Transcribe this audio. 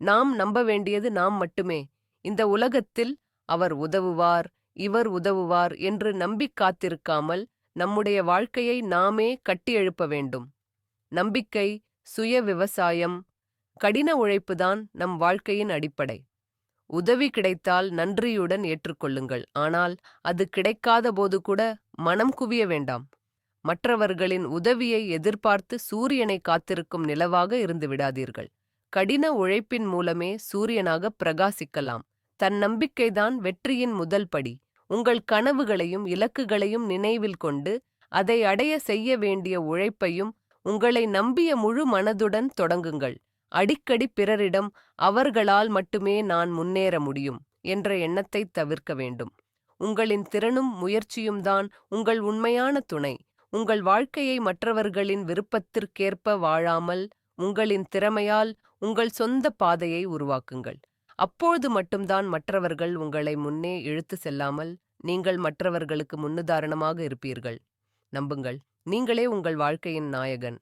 நாம் நம்ப வேண்டியது நாம் மட்டுமே. இந்த உலகத்தில் அவர் உதவுவார், இவர் உதவுவார் என்று நம்பிக் காத்திருக்காமல் நம்முடைய வாழ்க்கையை நாமே கட்டியெழுப்ப வேண்டும். நம்பிக்கை, சுய விவசாயம், கடின உழைப்புதான் நம் வாழ்க்கையின் அடிப்படை. உதவி கிடைத்தால் நன்றியுடன் ஏற்றுக்கொள்ளுங்கள். ஆனால் அது கிடைக்காத போது கூட மனம் குவிய வேண்டாம். மற்றவர்களின் உதவியை எதிர்பார்த்து சூரியனை காத்திருக்கும் நிலவாக இருந்து விடாதீர்கள். கடின உழைப்பின் மூலமே சூரியனாக பிரகாசிக்கலாம். தன்னம்பிக்கைதான் வெற்றியின் முதல் படி. உங்கள் கனவுகளையும் இலக்குகளையும் நினைவில் கொண்டு அதை அடைய செய்ய வேண்டிய உழைப்பையும் உங்களை நம்பிய முழு மனதுடன் தொடங்குங்கள். அடிக்கடி பிறரிடம் அவர்களால் மட்டுமே நான் முன்னேற முடியும் என்ற எண்ணத்தை தவிர்க்க வேண்டும். உங்களின் திறனும் முயற்சியும் தான் உங்கள் உண்மையான துணை. உங்கள் வாழ்க்கையை மற்றவர்களின் விருப்பத்திற்கேற்ப வாழாமல் உங்களின் திறமையால் உங்கள் சொந்த பாதையை உருவாக்குங்கள். அப்பொழுது மட்டும்தான் மற்றவர்கள் உங்களை முன்னே இழுத்து செல்லாமல் நீங்கள் மற்றவர்களுக்கு முன்னுதாரணமாக இருப்பீர்கள். நம்புங்கள், நீங்களே உங்கள் வாழ்க்கையின் நாயகன்.